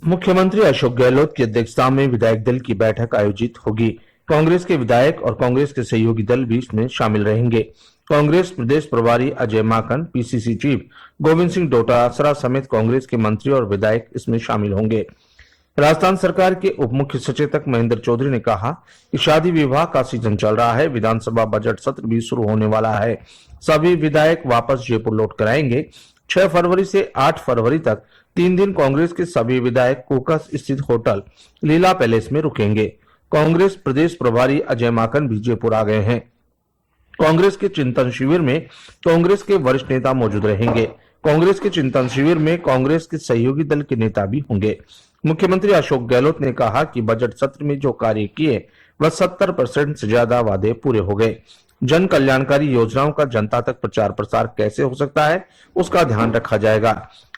मुख्यमंत्री अशोक गहलोत की अध्यक्षता में विधायक दल की बैठक आयोजित होगी। कांग्रेस के विधायक और कांग्रेस के सहयोगी दल भी इसमें शामिल रहेंगे। कांग्रेस प्रदेश प्रभारी अजय माकन, पीसीसी चीफ गोविंद सिंह डोटासरा समेत कांग्रेस के मंत्री और विधायक इसमें शामिल होंगे। राजस्थान सरकार के उप मुख्य सचेतक महेंद्र चौधरी ने कहा कि शादी विवाह का सीजन चल रहा है, विधानसभा बजट सत्र भी शुरू होने वाला है। सभी विधायक वापस जयपुर लौट कर आएंगे। 6 फरवरी से 8 फरवरी तक 3 दिन कांग्रेस के सभी विधायक कोकस स्थित होटल लीला पैलेस में रुकेंगे। कांग्रेस प्रदेश प्रभारी अजय माकन भी जयपुर आ गए हैं। कांग्रेस के चिंतन शिविर में कांग्रेस के वरिष्ठ नेता मौजूद रहेंगे। कांग्रेस के चिंतन शिविर में कांग्रेस के सहयोगी दल के नेता भी होंगे। मुख्यमंत्री अशोक गहलोत ने कहा कि बजट सत्र में जो कार्य किए वह 70% से ज्यादा वादे पूरे हो गए। जन कल्याणकारी योजनाओं का जनता तक प्रचार प्रसार कैसे हो सकता है, उसका ध्यान रखा जाएगा।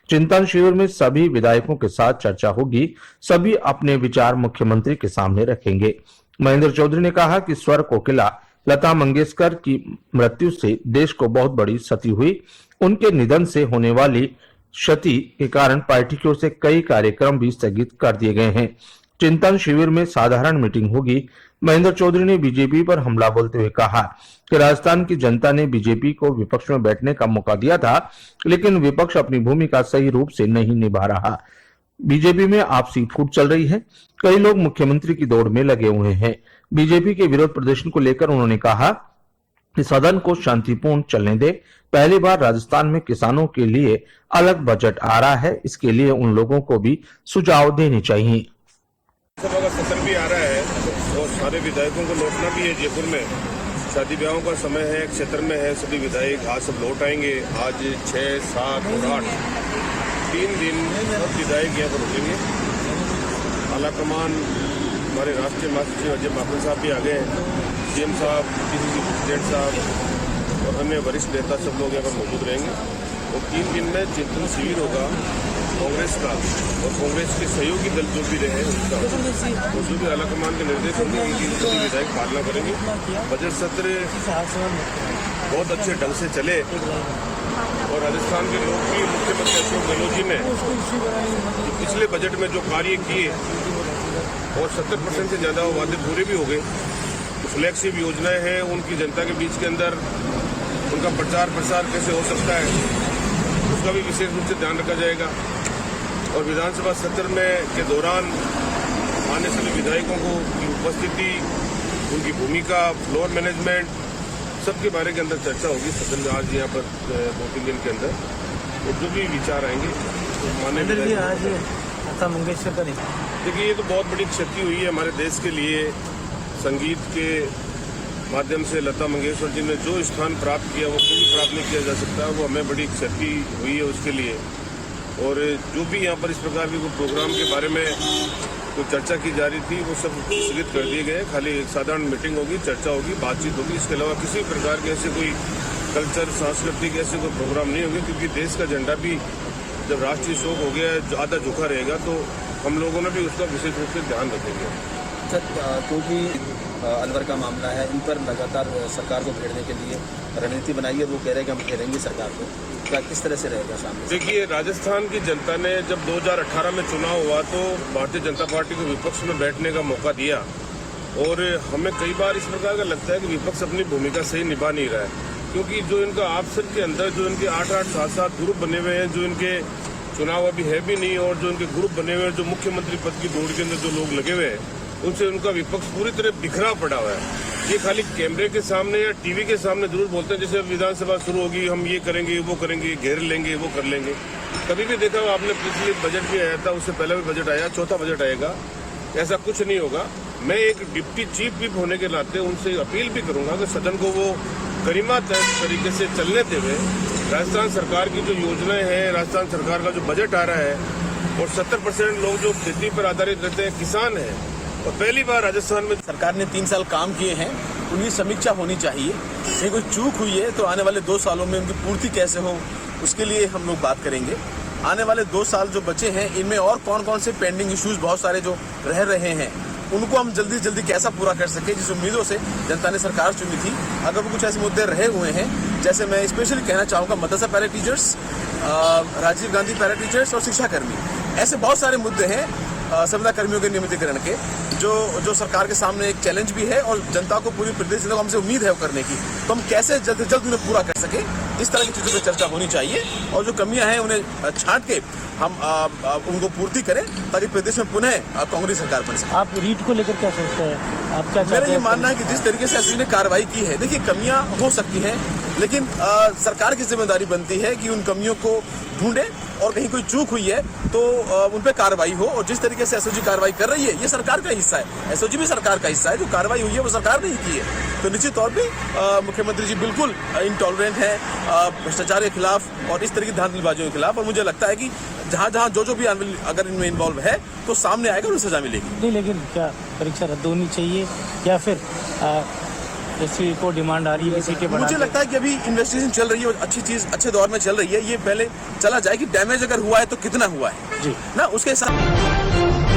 चिंतन शिविर में सभी विधायकों के साथ चर्चा होगी। सभी अपने विचार मुख्यमंत्री के सामने रखेंगे। महेंद्र चौधरी ने कहा कि स्वर कोकिला लता मंगेशकर की मृत्यु से देश को बहुत बड़ी क्षति हुई। उनके निधन से होने वाली क्षति के कारण पार्टी की ओर से कई कार्यक्रम भी स्थगित कर दिए गए हैं। चिंतन शिविर में साधारण मीटिंग होगी। महेंद्र चौधरी ने बीजेपी पर हमला बोलते हुए कहा कि राजस्थान की जनता ने बीजेपी को विपक्ष में बैठने का मौका दिया था, लेकिन विपक्ष अपनी भूमिका सही रूप से नहीं निभा रहा। बीजेपी में आपसी फूट चल रही है। कई लोग मुख्यमंत्री की दौड़ में लगे हुए हैं। बीजेपी के विरोध प्रदर्शन को लेकर उन्होंने कहा कि सदन को शांतिपूर्ण चलने दे। पहली बार राजस्थान में किसानों के लिए अलग बजट आ रहा है, इसके लिए उन लोगों को भी सुझाव देने चाहिए। सभा का सत्र भी आ रहा है और सारे विधायकों को लौटना भी है। जयपुर में शादी ब्याहों का समय है, क्षेत्र में है। सभी विधायक आज सब लौट आएंगे। आज 6, 7 और 8 3 दिन सब विधायक यहाँ पर रुकेंगे। आलाकमान हमारे राष्ट्रीय महासचिव अजय माकन साहब भी आ गए हैं। सीएम साहब, पीसीसी प्रेसिडेंट साहब और अन्य वरिष्ठ नेता सब लोग यहाँ पर मौजूद रहेंगे। और 3 दिन में चिंतन शिविर होगा कांग्रेस का और कांग्रेस के सहयोगी दल जो भी रहे उसका, तो जो भी आलाकमान के निर्देश होंगे उनकी सभी विधायक पालना करेंगे। बजट सत्र बहुत अच्छे ढंग से चले और राजस्थान के लोग भी मुख्यमंत्री अशोक गहलोत जी ने पिछले बजट में जो कार्य किए और 70% से ज्यादा वादे पूरे भी हो गए। फ्लैगशिप योजनाएं हैं, उनकी जनता के बीच के अंदर उनका प्रचार प्रसार कैसे हो सकता है उसका भी विशेष रूप से ध्यान रखा जाएगा। और विधानसभा सत्र में के दौरान आने सभी विधायकों को की उपस्थिति, उनकी भूमिका, फ्लोर मैनेजमेंट सबके बारे के अंदर चर्चा होगी सदन में आज यहाँ पर 2-3 दिन के अंदर। और जो भी विचार आएंगे तो माननीय आज लता मंगेशकर का नहीं। देखिए, ये तो बहुत बड़ी क्षति हुई है हमारे देश के लिए। संगीत के माध्यम से लता मंगेशकर जी ने जो स्थान प्राप्त किया वो कभी प्राप्त नहीं किया जा सकता। वो हमें बड़ी क्षति हुई है उसके लिए। और जो भी यहाँ पर इस प्रकार के प्रोग्राम के बारे में कोई चर्चा की जा रही थी वो सब स्थगित कर दिए गए। खाली एक साधारण मीटिंग होगी, चर्चा होगी, बातचीत होगी। इसके अलावा किसी प्रकार के ऐसे कोई कल्चर, सांस्कृतिक ऐसे कोई प्रोग्राम नहीं होंगे, क्योंकि देश का झंडा भी जब राष्ट्रीय शोक हो गया, आधा झुका रहेगा, तो हम लोगों ने भी उसका विशेष रूप से ध्यान रखेंगे। क्योंकि अलवर का मामला है, इन पर लगातार सरकार को घेरने के लिए रणनीति बनाई है। वो कह रहे हैं कि हम घेरेंगे सरकार को। क्या किस तरह से रहेगा सामने? देखिए, राजस्थान की जनता ने जब 2018 में चुनाव हुआ तो भारतीय जनता पार्टी को विपक्ष में बैठने का मौका दिया। और हमें कई बार इस प्रकार का लगता है कि विपक्ष अपनी भूमिका सही निभा नहीं रहा है, क्योंकि जो इनका आपस के अंदर जो इनके 8-8, 7-7 ग्रुप बने हुए हैं, जो इनके चुनाव अभी है भी नहीं, और जो इनके ग्रुप बने हुए हैं, जो मुख्यमंत्री पद की दौड़ के अंदर जो लोग लगे हुए हैं, उनसे उनका विपक्ष पूरी तरह बिखरा पड़ा हुआ है। ये खाली कैमरे के सामने या टीवी के सामने जरूर बोलते हैं, जैसे विधानसभा शुरू होगी हम ये करेंगे, वो करेंगे, घेर लेंगे, वो कर लेंगे। कभी भी देखा आपने, पिछले बजट भी आया था, उससे पहले भी बजट आया, चौथा बजट आएगा, ऐसा कुछ नहीं होगा। मैं एक डिप्टी चीफ व्हिप होने के नाते उनसे अपील भी करूंगा कि सदन को वो गरिमा तरीके से चलने देवे। राजस्थान सरकार की जो योजनाएं हैं, राजस्थान सरकार का जो बजट आ रहा है, और 70% लोग जो खेती पर आधारित रहते हैं, किसान हैं, और पहली बार राजस्थान में सरकार ने 3 साल काम किए हैं, उनकी समीक्षा होनी चाहिए। कहीं कोई चूक हुई है तो आने वाले 2 सालों में उनकी पूर्ति कैसे हो, उसके लिए हम लोग बात करेंगे। आने वाले 2 साल जो बचे हैं, इनमें और कौन कौन से पेंडिंग इश्यूज बहुत सारे जो रह रहे हैं, उनको हम जल्दी जल्दी कैसा पूरा कर सके, जिस उम्मीदों से जनता ने सरकार चुनी थी। अगर वो कुछ ऐसे मुद्दे रहे हुए हैं, जैसे मैं स्पेशली कहना चाहूँगा मदरसा para teachers, Rajiv Gandhi para teachers और शिक्षाकर्मी, ऐसे बहुत सारे मुद्दे हैं संविदा कर्मियों के नियमितीकरण के जो सरकार के सामने एक चैलेंज भी है और जनता को, पूरी प्रदेश जनता को हमसे उम्मीद है वो करने की। तो हम कैसे जल्द से जल्द उन्हें पूरा कर सके, इस तरह की चीज़ों पर चर्चा होनी चाहिए और जो कमियां हैं उन्हें छांट के हम उनको पूर्ति करें ताकि प्रदेश में पुनः कांग्रेस सरकार बन सके। आप रीट को लेकर क्या सोचते हैं? आप क्या मेरा ये मानना है कि जिस तरीके से एसओजी ने कार्रवाई की है, देखिए कमियां हो सकती हैं, लेकिन सरकार की जिम्मेदारी बनती है कि उन कमियों को ढूंढे और कहीं कोई चूक हुई है तो उन पर कार्रवाई हो। और जिस तरीके से एसओजी कार्रवाई कर रही है ये सरकार का हिस्सा है, एसओजी भी सरकार का हिस्सा है। जो कार्रवाई हुई है वो सरकार ने ही की है। तो निश्चित तौर पे मुख्यमंत्री जी बिल्कुल इंटॉलरेंट है भ्रष्टाचार के खिलाफ और इस तरह की धांधलीबाजियों के खिलाफ। और मुझे लगता है कि जहाँ जहाँ जो भी अगर इनमें इन्वॉल्व है तो सामने आएगा और सजा मिलेगी। नहीं, लेकिन क्या परीक्षा रद्द होनी चाहिए या फिर एससी को डिमांड आ रही है सीटें बढ़ा? मुझे लगता है कि अभी इन्वेस्टिगेशन चल रही है और अच्छी चीज अच्छे दौर में चल रही है। ये पहले चला जाए कि डैमेज अगर हुआ है तो कितना हुआ है जी ना, उसके साथ